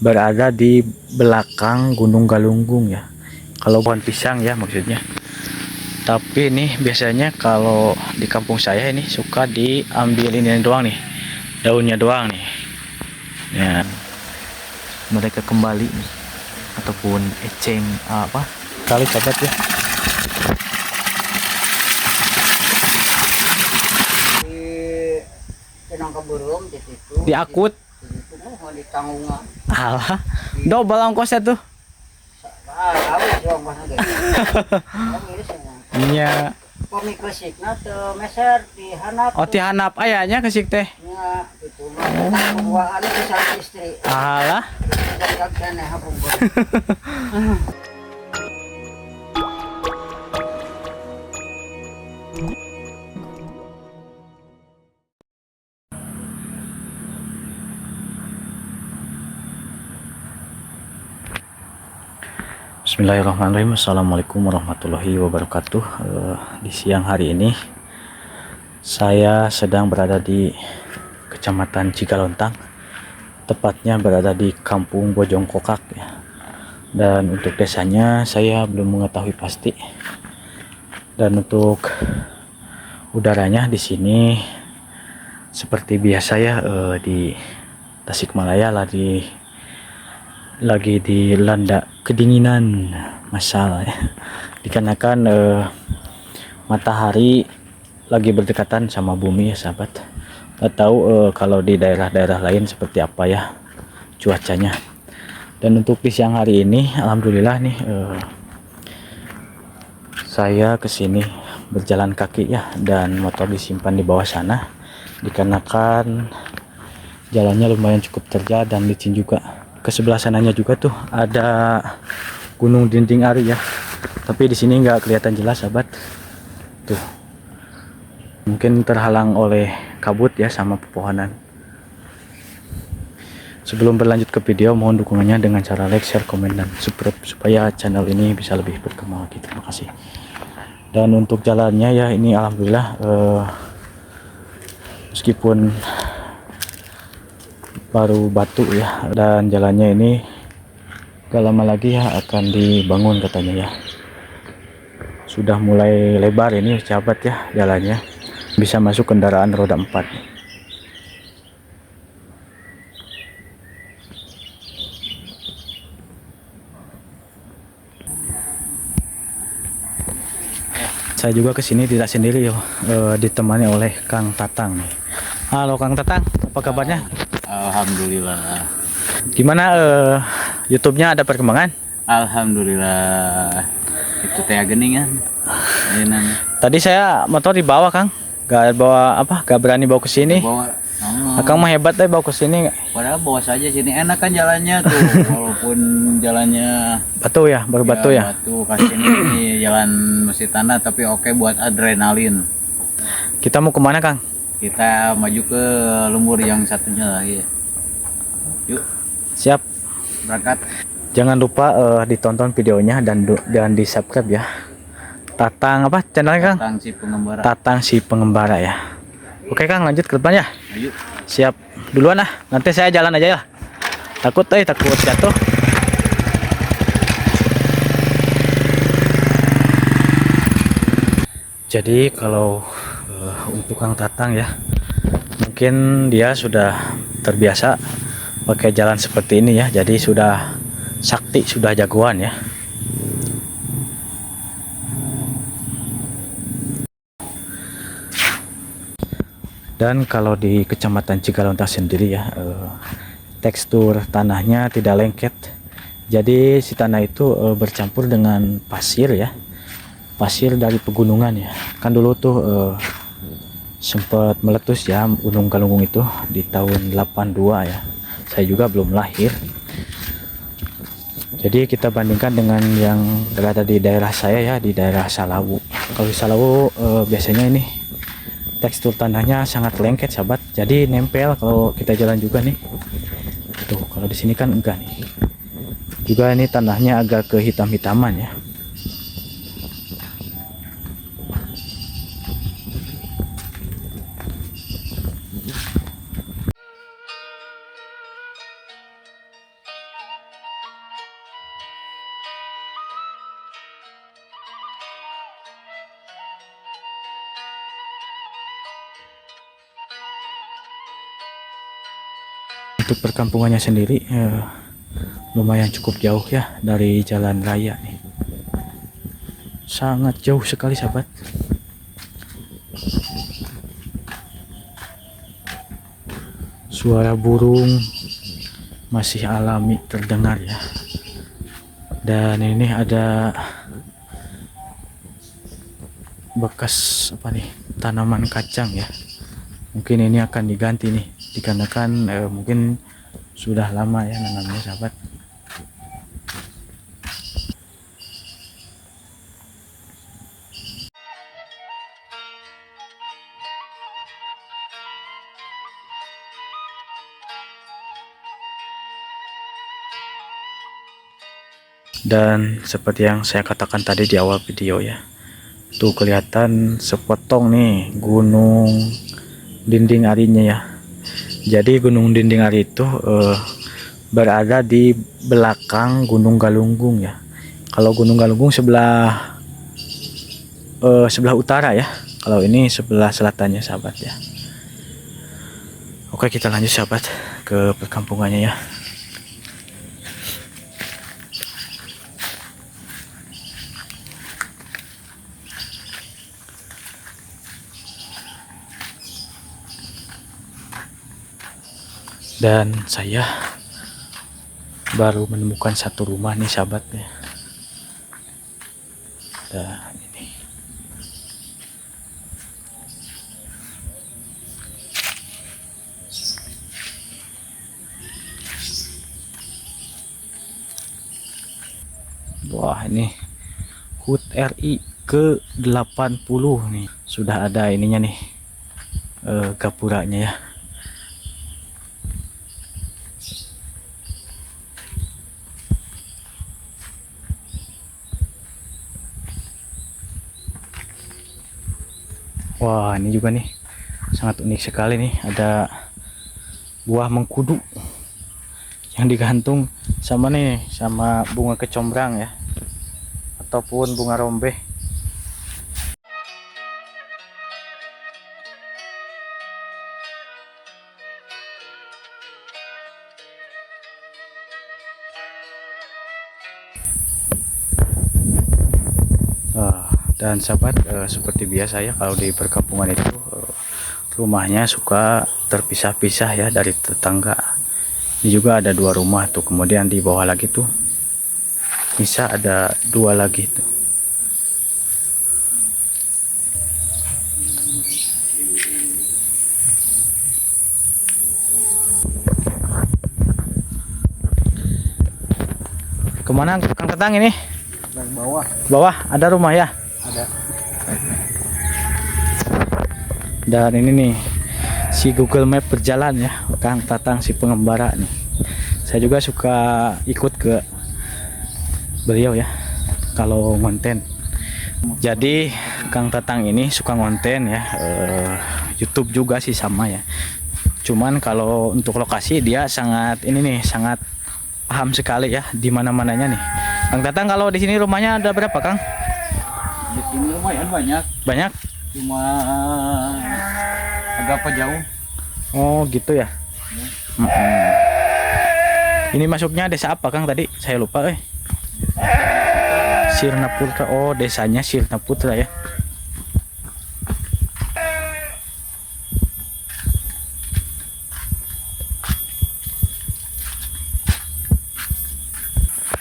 berada di belakang Gunung Galunggung ya. Kalau pohon pisang ya maksudnya. Tapi ini biasanya kalau di kampung saya ini suka diambil ini doang nih, daunnya doang nih. Ya, mereka kembali nih, ataupun eceng apa kali sahabat ya. Diakut. Alah, double ongkosnya tuh. Iya. Oh, ti hanap ayahnya kesik teh. Alah. Bismillahirrahmanirrahim. Assalamualaikum warahmatullahi wabarakatuh. Di siang hari ini saya sedang berada di Kecamatan Cigalontang, tepatnya berada di Kampung Bojongkokak ya. Dan untuk desanya saya belum mengetahui pasti. Dan untuk udaranya di sini seperti biasa ya, di Tasikmalaya lagi dilanda kedinginan masalah ya. Dikarenakan matahari lagi berdekatan sama bumi ya sahabat. Nggak tahu kalau di daerah-daerah lain seperti apa ya cuacanya. Dan untuk di siang hari ini alhamdulillah nih saya kesini berjalan kaki ya, dan motor disimpan di bawah sana dikarenakan jalannya lumayan cukup terjal dan licin juga. Ke sebelah sananya juga tuh ada Gunung Dinding Ari ya, tapi di sini nggak kelihatan jelas sahabat. Tuh mungkin terhalang oleh kabut ya sama pepohonan. Sebelum berlanjut ke video, mohon dukungannya dengan cara like, share, komen, dan subscribe supaya channel ini bisa lebih berkembang lagi. Terima kasih. Dan untuk jalannya ya ini alhamdulillah meskipun baru batu ya, dan jalannya ini gak lama lagi ya akan dibangun katanya ya. Sudah mulai lebar ini sahabat ya jalannya, bisa masuk kendaraan roda 4. Saya juga kesini tidak sendiri yo, ditemani oleh Kang Tatang nih. Halo Kang Tatang, apa kabarnya? Alhamdulillah. Gimana YouTube-nya ada perkembangan? Alhamdulillah. Itu teh geningan. Tadi saya motor dibawa Kang, gak bawa apa? Gak berani bawa ke sini. Bawa. Akang mah hebat deh bawa ke sini. Padahal bawa saja sini enak kan jalannya tuh, walaupun jalannya batu ya, baru batu ya. Batu kasih ini jalan masih tanah tapi oke buat adrenalin. Kita mau kemana Kang? Kita maju ke lembur yang satunya lagi. Yuk. Siap. Berangkat. Jangan lupa ditonton videonya dan di subscribe ya. Tatang apa channelnya Kang? Tatang si pengembara. Tatang si pengembara ya. Oke Kang, lanjut ke depan ya. Ayo. Siap. Duluan lah. Nanti saya jalan aja ya. Takut jatuh. Jadi kalau untuk Kang Tatang ya, mungkin dia sudah terbiasa pakai jalan seperti ini ya, jadi sudah sakti, sudah jagoan ya. Dan kalau di Kecamatan Cigalontang sendiri ya, tekstur tanahnya tidak lengket, jadi si tanah itu bercampur dengan pasir ya, pasir dari pegunungan ya. Kan dulu tuh sempat meletus ya Gunung Galunggung itu di tahun 82 ya. Saya juga belum lahir. Jadi kita bandingkan dengan yang berada di daerah saya ya, di daerah Salawu. Kalau di Salawu biasanya ini tekstur tanahnya sangat lengket sahabat, jadi nempel kalau kita jalan juga nih. Tuh kalau di sini kan enggak nih. Juga ini tanahnya agak kehitam-hitaman ya. untuk perkampungannya sendiri lumayan cukup jauh ya dari jalan raya nih. Sangat jauh sekali sahabat. Suara burung masih alami terdengar ya. Dan ini ada bekas apa nih, tanaman kacang ya. Mungkin ini akan diganti nih dikarenakan mungkin sudah lama ya nanamnya sahabat. Dan seperti yang saya katakan tadi di awal video ya, tuh kelihatan sepotong nih gunung dinding arinya ya. Jadi gunung dinding ari itu berada di belakang Gunung Galunggung ya. Kalau Gunung Galunggung sebelah utara ya, kalau ini sebelah selatannya sahabat ya. Oke, kita lanjut sahabat ke perkampungannya ya. Dan saya baru menemukan satu rumah nih sahabat ya. Dan ini wah, ini HUT RI ke 80 nih. Sudah ada ininya nih, gapuranya ya. Wah, ini juga nih sangat unik sekali nih, ada buah mengkudu yang digantung sama nih, sama bunga kecombrang ya, ataupun bunga rombeh. Dan sahabat, seperti biasa ya, kalau di perkampungan itu rumahnya suka terpisah-pisah ya dari tetangga. Ini juga ada 2 rumah tuh, kemudian di bawah lagi tuh bisa ada 2 lagi tuh. Kemana Kang Tetang ini? Ke bawah. Bawah ada rumah ya? Ada. Dan ini nih si Google Map berjalan ya, Kang Tatang si pengembara nih. Saya juga suka ikut ke beliau ya kalau ngonten. Jadi Kang Tatang ini suka ngonten ya, YouTube juga sih sama ya. Cuman kalau untuk lokasi dia sangat ini nih, sangat paham sekali ya di mana-mananya nih. Kang Tatang, kalau di sini rumahnya ada berapa Kang? Di sini lumayan banyak. Banyak? Cuma agak apa jauh. Oh gitu ya. Ini masuknya desa apa Kang tadi? Saya lupa Sirna Putra. Oh, desanya Sirna Putra ya.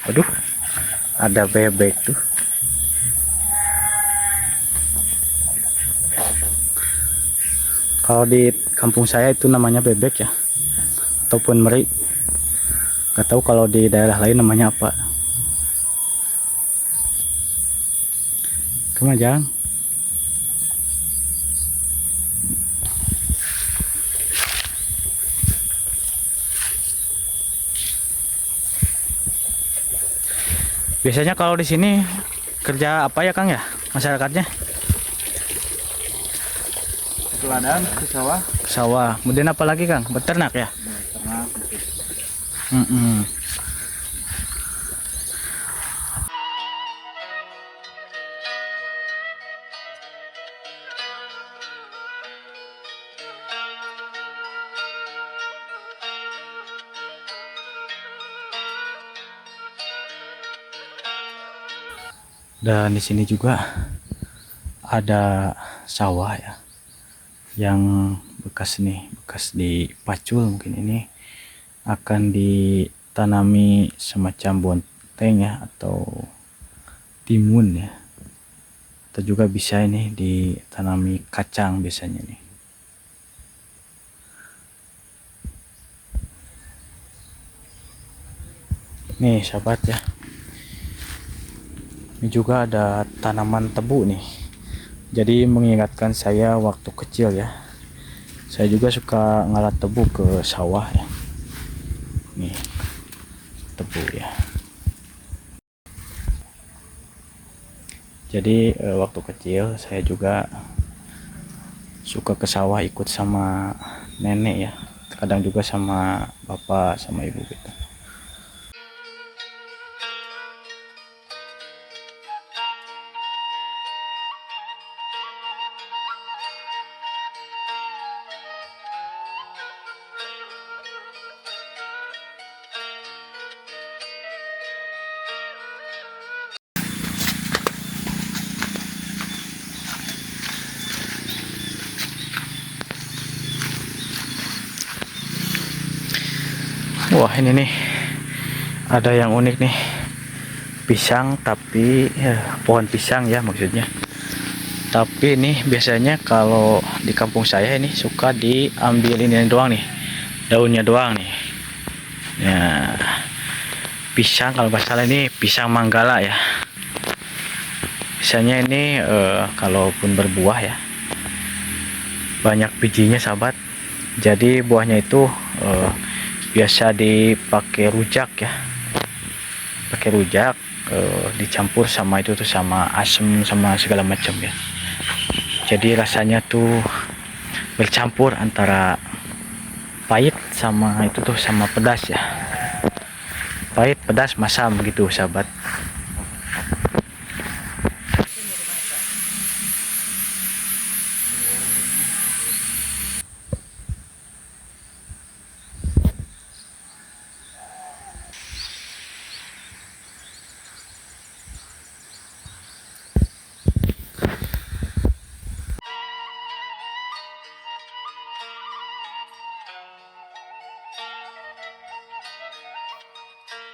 Aduh, ada bebek tuh. Kalau di kampung saya itu namanya bebek ya, ataupun meri. Gak tahu kalau di daerah lain namanya apa. Kemajang. Biasanya kalau di sini kerja apa ya Kang ya masyarakatnya? Ke ladang, ke sawah. Ke sawah. Kemudian apa lagi Kang? Beternak ya? Ternak. Dan di sini juga ada sawah ya, yang bekas nih, bekas dipacul. Mungkin ini akan ditanami semacam bonteng ya, atau timun ya, atau juga bisa ini ditanami kacang biasanya nih. Nih sahabat ya, ini juga ada tanaman tebu nih, jadi mengingatkan saya waktu kecil ya. Saya juga suka ngalat tebu ke sawah ya. Nih tebu ya. Jadi waktu kecil saya juga suka ke sawah ikut sama nenek ya, kadang juga sama bapak sama ibu gitu. Wah ini nih ada yang unik nih, pisang, tapi pohon pisang ya maksudnya. Tapi ini biasanya kalau di kampung saya ini suka diambil ini doang nih, daunnya doang nih ya. Pisang kalau nggak salah ini pisang manggala ya. Biasanya ini kalaupun berbuah ya, banyak bijinya sahabat. Jadi buahnya itu biasa dipakai rujak ya, pakai rujak, dicampur sama itu tuh, sama asam sama segala macam ya. Jadi rasanya tuh bercampur antara pahit sama itu tuh, sama pedas ya, pahit pedas masam gitu sahabat.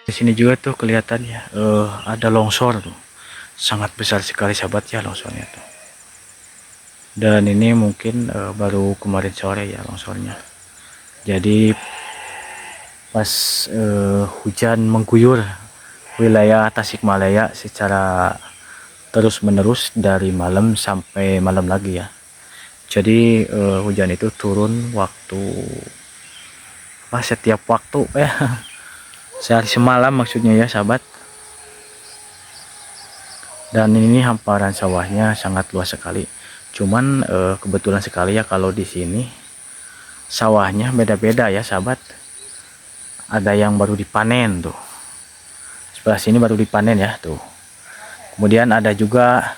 Di sini juga tuh kelihatan ya, ada longsor tuh, sangat besar sekali sahabat ya longsornya tuh. Dan ini mungkin baru kemarin sore ya longsornya. Jadi pas hujan mengguyur wilayah Tasikmalaya secara terus menerus dari malam sampai malam lagi ya. Jadi hujan itu turun waktu setiap waktu ya, sehari semalam maksudnya ya sahabat. Dan ini hamparan sawahnya sangat luas sekali. Cuman kebetulan sekali ya kalau di sini sawahnya beda-beda ya sahabat. Ada yang baru dipanen tuh, sebelah sini baru dipanen ya tuh. Kemudian ada juga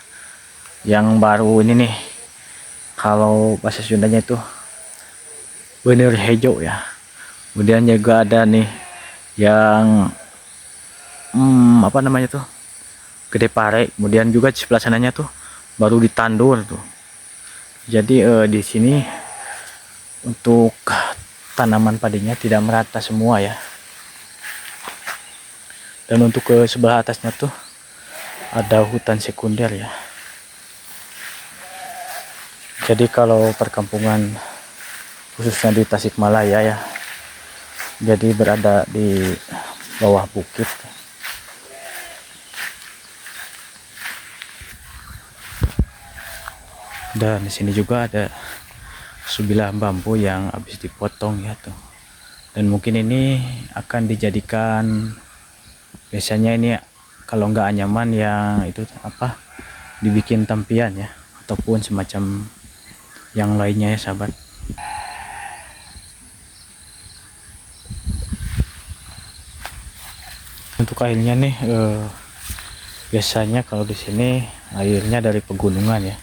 yang baru ini nih, kalau bahasa Sundanya itu bener hijau ya. Kemudian juga ada nih yang apa namanya tuh, gede pare. Kemudian juga di sebelah sananya tuh baru ditandur tuh. Jadi di sini untuk tanaman padinya tidak merata semua ya. Dan untuk ke sebelah atasnya tuh ada hutan sekunder ya. Jadi kalau perkampungan khususnya di Tasikmalaya ya, jadi berada di bawah bukit. Dan di sini juga ada sebilah bambu yang habis dipotong ya tuh. Dan mungkin ini akan dijadikan, biasanya ini kalau nggak anyaman yang itu apa, dibikin tampian ya, ataupun semacam yang lainnya ya sahabat. Untuk airnya nih biasanya kalau di sini airnya dari pegunungan ya.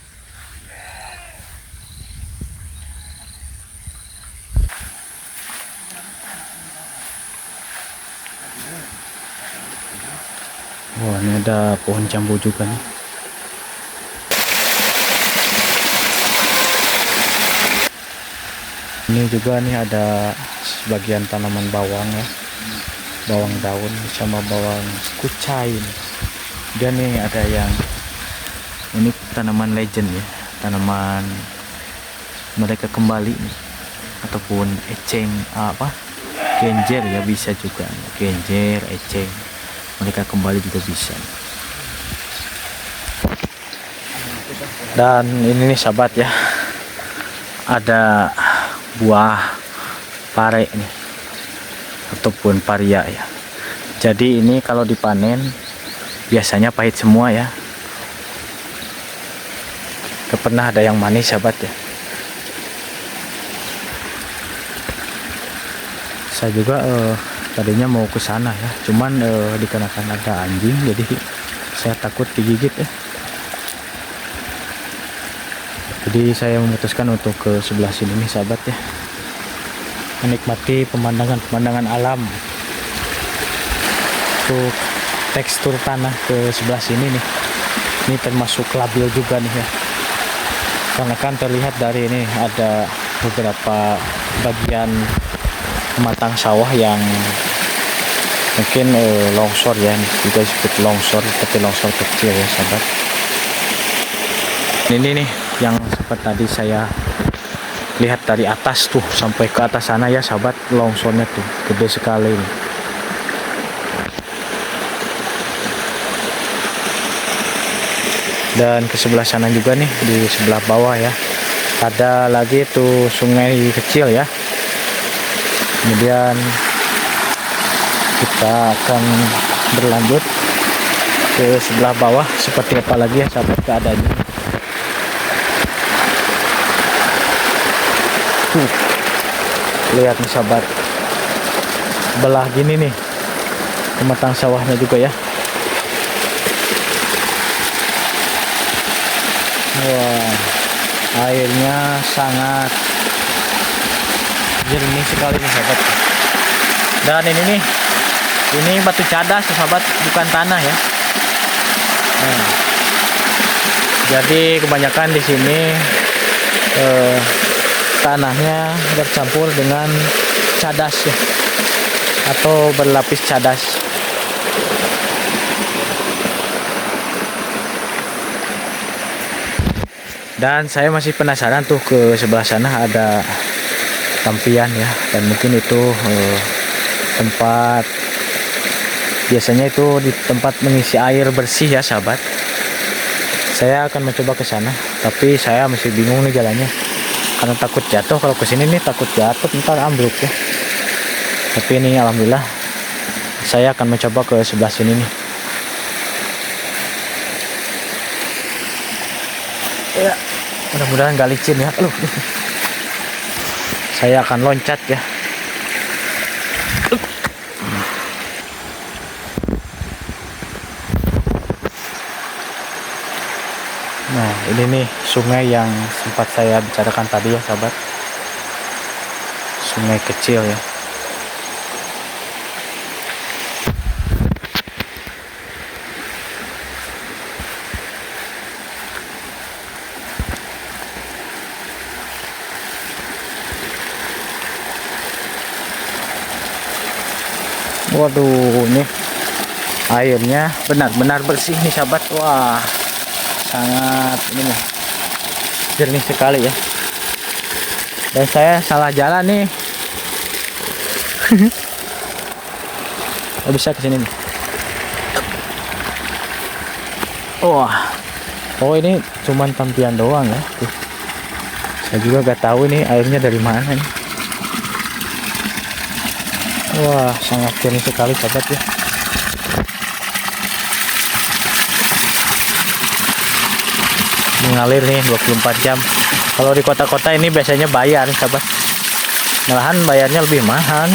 Wah ini ada pohon jambu juga nih. Ini juga nih ada sebagian tanaman bawang ya, bawang daun sama bawang kucai nih. Dan nih ada yang ini tanaman legend ya, tanaman mereka kembali nih, ataupun eceng genjer ya, bisa juga genjer, eceng, mereka kembali juga bisa. Dan ini nih sahabat ya, ada buah pare nih ataupun paria ya. Jadi ini kalau dipanen biasanya pahit semua ya, gak pernah ada yang manis sahabat ya. Saya juga tadinya mau ke sana ya, cuman dikarenakan ada anjing jadi saya takut digigit ya. Jadi saya memutuskan untuk ke sebelah sini nih sahabat ya, menikmati pemandangan alam. Untuk tekstur tanah ke sebelah sini nih, ini termasuk labil juga nih ya, karena kan terlihat dari ini ada beberapa bagian pematang sawah yang mungkin longsor ya, ini juga disebut longsor, seperti longsor kecil ya sahabat. Ini nih yang seperti tadi saya lihat dari atas tuh sampai ke atas sana ya sahabat, longsornya tuh gede sekali nih. Dan ke sebelah sana juga nih, di sebelah bawah ya, ada lagi tuh sungai kecil ya. Kemudian kita akan berlanjut ke sebelah bawah, seperti apa lagi ya sahabat keadaannya. Lihat nih sahabat, belah gini nih pematang sawahnya juga ya. Wah, airnya sangat jernih sekali nih sahabat. Dan ini nih, ini batu cadas sahabat, bukan tanah ya. Nah, jadi kebanyakan di sini tanahnya bercampur dengan cadas ya, atau berlapis cadas. Dan saya masih penasaran tuh, ke sebelah sana ada tampian ya, dan mungkin itu tempat, biasanya itu di tempat mengisi air bersih ya sahabat. Saya akan mencoba ke sana, tapi saya masih bingung nih jalannya, karena takut jatuh. Kalau kesini nih takut jatuh, ntar ambruk ya. Tapi ini alhamdulillah saya akan mencoba ke sebelah sini nih ya, mudah-mudahan gak licin ya. Saya akan loncat ya. Nah ini nih sungai yang sempat saya bicarakan tadi ya sahabat, sungai kecil ya. Waduh, nih airnya benar-benar bersih nih sahabat. Wah, sangat ini nih, jernih sekali ya. Dan saya salah jalan nih. Oh, bisa ke sini nih. Wah. Oh, ini cuman tampilan doang ya. Tuh. Saya juga gak tahu ini airnya dari mana nih. Wah, sangat jernih sekali sahabat ya. Mengalir nih 24 jam. Kalau di kota-kota ini biasanya bayar sahabat. Malahan bayarnya lebih mahal.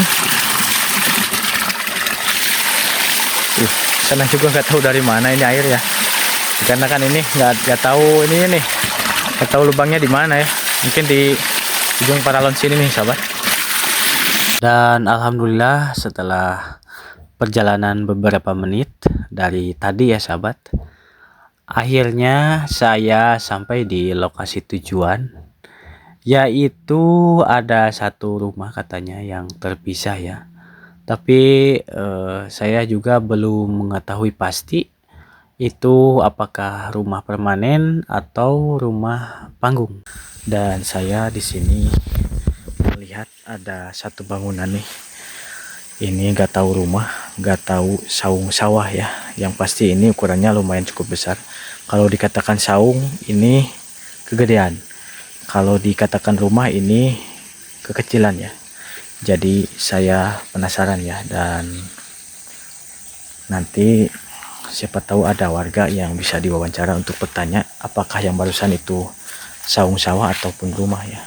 Sana juga nggak tahu dari mana ini air ya. Karena kan ini nggak tahu ini nih. Nggak tahu lubangnya di mana ya. Mungkin di ujung paralon sini nih sahabat. Dan alhamdulillah setelah perjalanan beberapa menit dari tadi ya sahabat, akhirnya saya sampai di lokasi tujuan, Yaitu ada satu rumah katanya yang terpisah ya. Tapi saya juga belum mengetahui pasti itu apakah rumah permanen atau rumah panggung. Dan saya di sini melihat ada satu bangunan nih. Ini nggak tahu rumah, nggak tahu saung sawah ya. Yang pasti ini ukurannya lumayan cukup besar. Kalau dikatakan saung ini kegedean. Kalau dikatakan rumah ini kekecilan ya. Jadi saya penasaran ya, dan nanti siapa tahu ada warga yang bisa diwawancara untuk bertanya apakah yang barusan itu saung sawah ataupun rumah ya.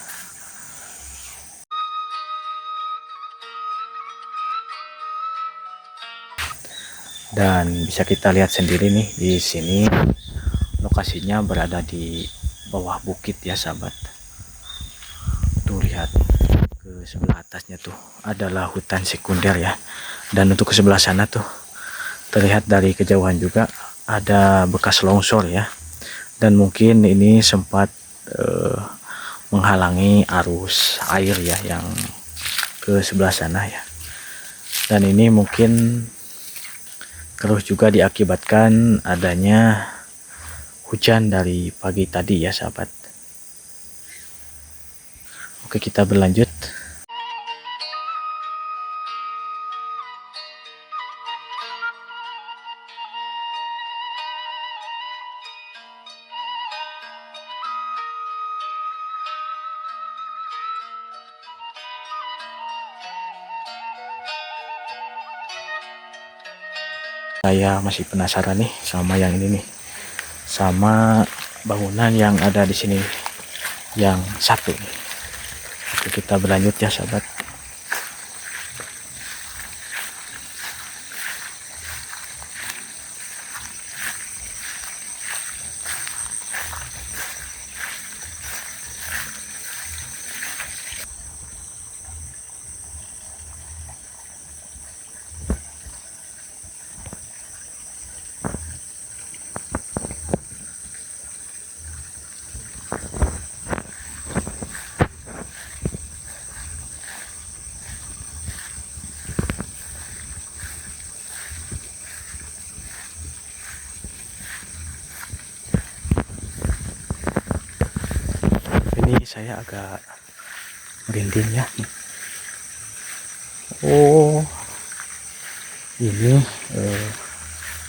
Dan bisa kita lihat sendiri nih di sini lokasinya berada di bawah bukit ya sahabat. Tuh lihat ke sebelah atasnya tuh adalah hutan sekunder ya. Dan untuk ke sebelah sana tuh terlihat dari kejauhan juga ada bekas longsor ya. Dan mungkin ini sempat menghalangi arus air ya yang ke sebelah sana ya. Dan ini mungkin keruh juga diakibatkan adanya hujan dari pagi tadi ya sahabat. Oke, kita berlanjut. Saya masih penasaran nih sama yang ini nih, sama bangunan yang ada di sini yang satu nih. Oke, kita berlanjut ya sahabat. Ini saya agak merinding ya. Oh, ini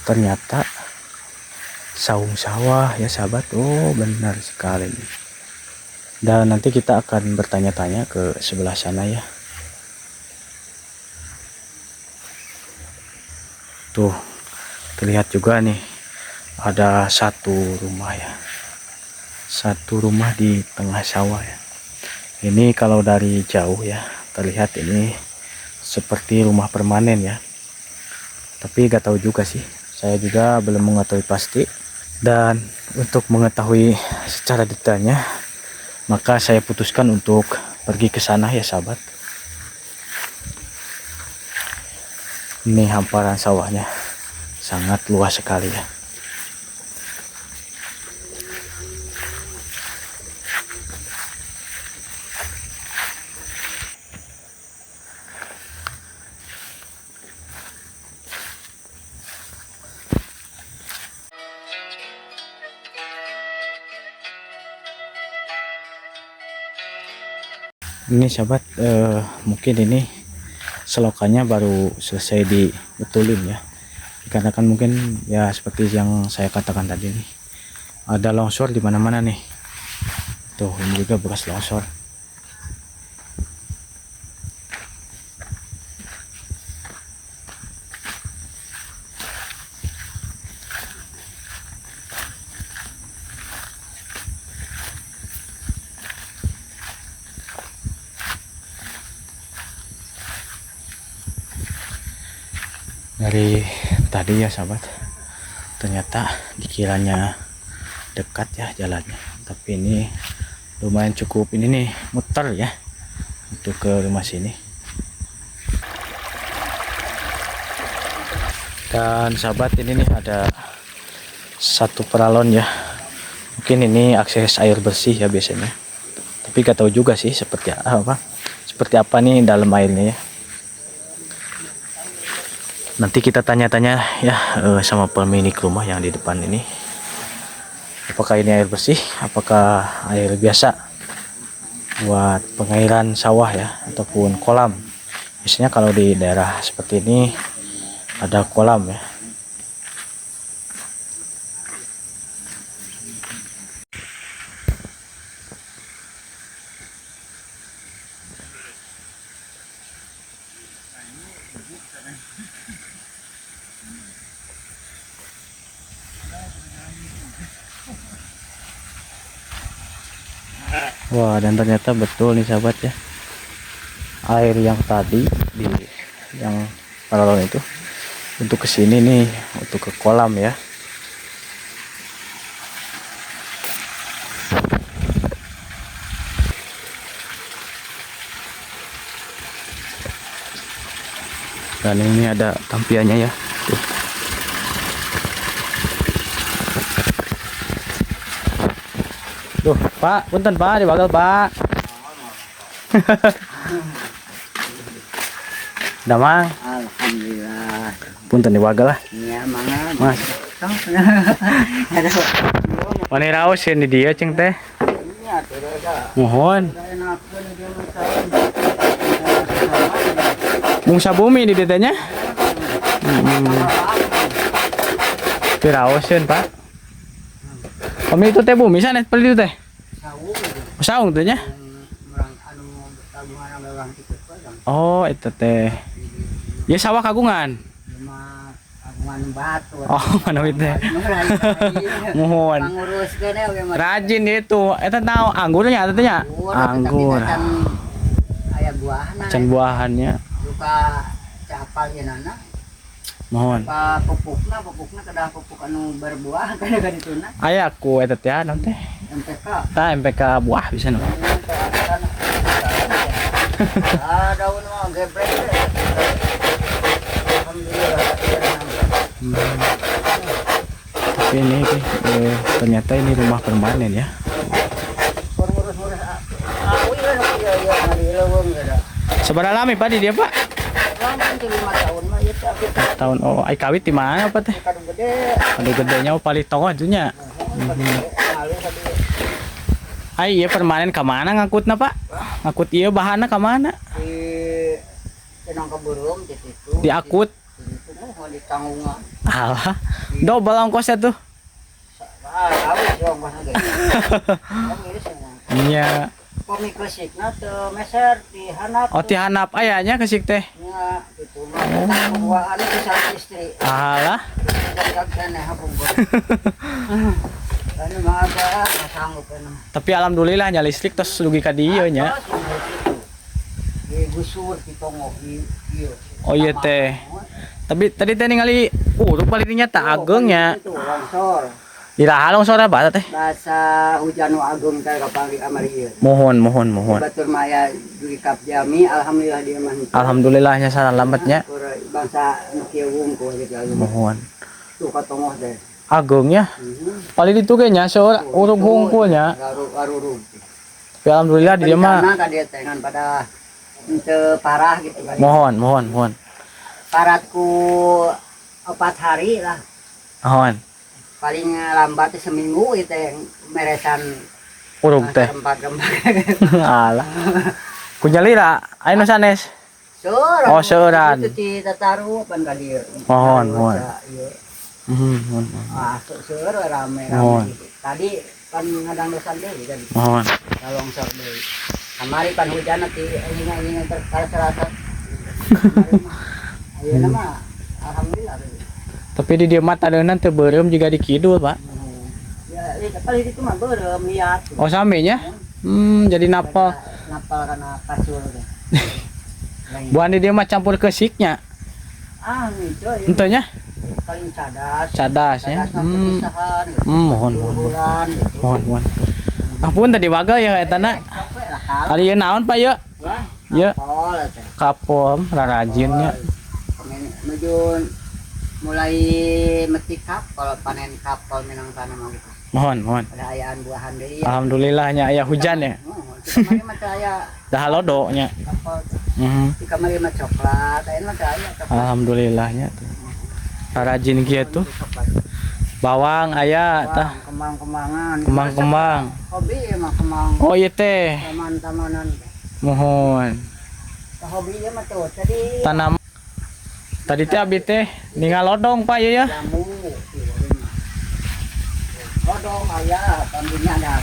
ternyata saung sawah ya sahabat. Oh, benar sekali. Dan nanti kita akan bertanya-tanya ke sebelah sana ya. Tuh, terlihat juga nih ada satu rumah ya. Satu rumah di tengah sawah ya. Ini kalau dari jauh ya terlihat ini seperti rumah permanen ya. Tapi gak tahu juga sih. Saya juga belum mengetahui pasti. Dan untuk mengetahui secara detailnya, maka saya putuskan untuk pergi ke sana ya sahabat. Ini hamparan sawahnya sangat luas sekali ya. Ini sahabat, mungkin ini selokannya baru selesai dibetulin ya, karena kan mungkin ya seperti yang saya katakan tadi nih, ada longsor di mana-mana nih. Tuh, ini juga bekas longsor. Dari tadi ya sahabat, ternyata dikiranya dekat ya jalannya, tapi ini lumayan cukup ini nih, muter ya untuk ke rumah sini. Dan sahabat, ini nih ada satu peralon ya, mungkin ini akses air bersih ya biasanya, tapi gak tahu juga sih seperti apa nih dalam airnya ya. Nanti kita tanya-tanya ya sama pemilik rumah yang di depan ini, apakah ini air bersih, apakah air biasa buat pengairan sawah ya ataupun kolam. Biasanya kalau di daerah seperti ini ada kolam ya. Wah, dan ternyata betul nih sahabat ya, air yang tadi yang paralel itu untuk kesini nih, untuk ke kolam ya. Dan ini ada tampiannya ya. Tuh. Tuh, Pak, punten Pak, dibagal Pak. Udah mang. Alhamdulillah. Punten dibagal lah. Ya mana. Mas. Mani raos yang di dia ceng teh. Mohon. Mungsa bumi di detanya. Piraosin Pak. Kami itu teh bumi sana peli itu teh. Saung teh nya. Oh, itu teh. Ya sawah kagungan. Oh, mana itu? Mohon. Rajin itu. Eta tahu anggurnya eta nya. Anggur. Aya buahan. Can buahannya. Luka capal ya nana. Mohon. Pupukna kedah pupuk anu berbuah kana ka dituna. Aya aku eta teh naon teh? MPK. Tah MPK buah bisa nu. Daun mah gebrek. Alhamdulillah. Tapi ini ternyata ini rumah permanen ya. Seberapa lama Pak di dia Pak? Tahun oh ai kawit di mana apa teh? Kado gedenya paling tongo itunya. Ai ieu permanen ka mana ngakutna Pak? Ngakut ieu bahanna ka mana? Di Tenang Keburum di situ. Diakut. Di tanggungan. Alah. Double ongkosnya tuh. Awis dong bahasa Iya. Komi kesikna teu meser di hanap. Oh ti hanap ayahnya kesik teh. Nya itu mah buaan bisa istri. Alah. Gak kene hapung. Anu mah ada sanggup kana. Tapi alhamdulillah nya listrik terus dugi ka dieu nya. Di gusur di tongok di ieu. Oh iya teh. Tapi tadi teh ningali uruk balik nyata ageng nya. Itu longsor. Iraha longsor apa teh? Bahasa hujan nu agung teh kapanggi kamari ieu. Mohon. Batur maya dugi kap jami alhamdulillah dia mah. Alhamdulillahnya salametnya. Bangsa nu kieu wungkul gitu. Mohon. Tuh katongoh teh. Agengnya. Paling itu ge nya seorang uruk hungkulnya. Garurug. Tapi alhamdulillah dia mah. Karena ka dia tengan pada teu parah gitu kan. Mohon. Paratku 4 hari lah. Mohon. Paling lambat seminggu itu yang meresan Uruk teh. rempak-rempak. Alah. Kunyalira, aya nu sanes. Seueuran. Oh, seueuran. Itu di tataru pan ka dieu. Mohon. Seueur rame. Mohon. Tadi pan ngadang dosan deui kan. Mohon. Longsor deui. Kamari pan hujan nanti ini terasa. Ayeuna mah alhamdulillah. Tapi di dieu mah tadeunna teu beureum juga di kidul, Pak. Ya, paling itu mah beureum liat. Oh, samenya? Jadi napal. Napal kana kasur teh. Buan di dieu mah campur kesiknya. Coy. Henteu nya? Paling cadas. Cadas ya. Mohon. Ampun tadi wagal ya eta na. Ari ieu naon, Pak, ieu? Ieu. Kapol rarajinnya. Mejun mulai metik kapal panen kapal minang tanam gitu. Mohon. Ada ayaan buahan deui. Alhamdulillahnya aya hujan ya. Di kamari mah saya Dah lodoknya. apa? Di kamari mah coklat. Ayeuna mah saya coklat. Alhamdulillahnya tuh. Rajin gitu. Coklat. Bawang aya tah. Kemang-kemangan. Kemang-kemang. Hobi mah kemang. Oh iya teh. Taman-tamanan. Mohon. Hobi mah tuh tadi Tanam. Tadi teh abi teh ningal lodong Pak ya. jamu. Odong aya pambingnya ada.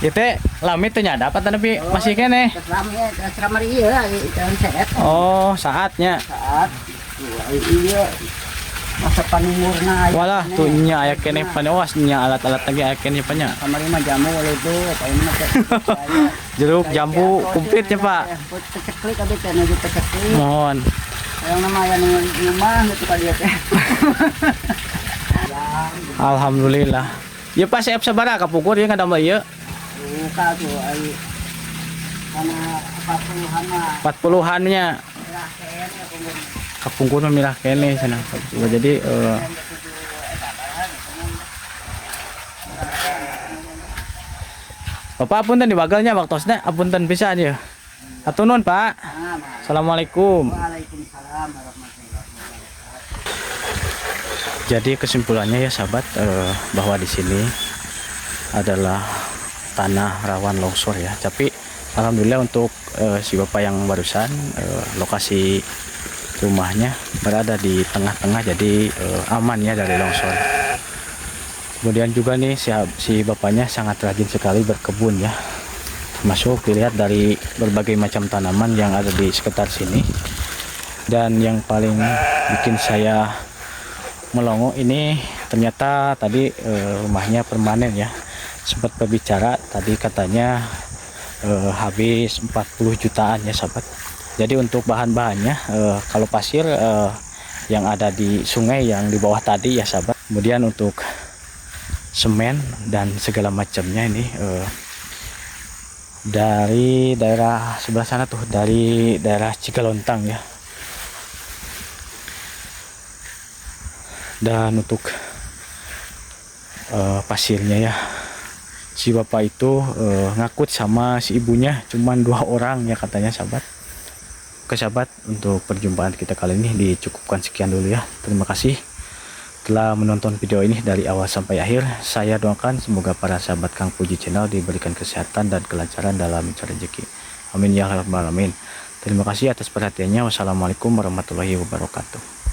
Ieu teh lami teh nyadap apa tapi masih kene. Keselamnya keselamar iya ikan set. Oh, saatnya. Saat iya masa panumurna Walah tuh nya aya kene panewas nya alat-alat lagi aya kene nya. kamari mah jamu oleh itu kayak mah Jeruk jambu komplit ya Pak. peceklik abi teh nuju peceklik Mohon. yang nama aya nu rumah gitu ka dia teh Alhamdulillah. Ya Pak siap sabaraha kapukur ya ngadamel ieu. buka tuh ai karena 40-an mah 40-an nya lah kayaknya kumpul kapungkur mah mirah kene cenah. Jadi Bapak apunten di bagelnya waktosna apunten pisan ya. Hatur nuhun Pak. Assalamualaikum. Waalaikumsalam warahmatullahi wabarakatuh. Jadi kesimpulannya ya sahabat bahwa di sini adalah tanah rawan longsor ya. Tapi alhamdulillah untuk si bapak yang barusan lokasi rumahnya berada di tengah-tengah jadi aman ya dari longsor. Kemudian juga nih si bapaknya sangat rajin sekali berkebun ya. Termasuk dilihat dari berbagai macam tanaman yang ada di sekitar sini. Dan yang paling bikin saya melongo ini ternyata tadi rumahnya permanen ya. Sempat berbicara tadi katanya habis 40 jutaan ya sahabat. Jadi untuk bahan-bahannya kalau pasir yang ada di sungai yang di bawah tadi ya sahabat. Kemudian untuk semen dan segala macamnya ini dari daerah sebelah sana tuh, dari daerah Cigalontang ya. Dan untuk pasirnya ya, si bapak itu ngakut sama si ibunya cuman 2 orang ya katanya sahabat. Oke sahabat, untuk perjumpaan kita kali ini dicukupkan sekian dulu ya. Terima kasih telah menonton video ini dari awal sampai akhir. Saya doakan semoga para sahabat Kang Puji Channel diberikan kesehatan dan kelancaran dalam mencari rezeki. Amin ya rabbal alamin. Terima kasih atas perhatiannya. Wassalamualaikum warahmatullahi wabarakatuh.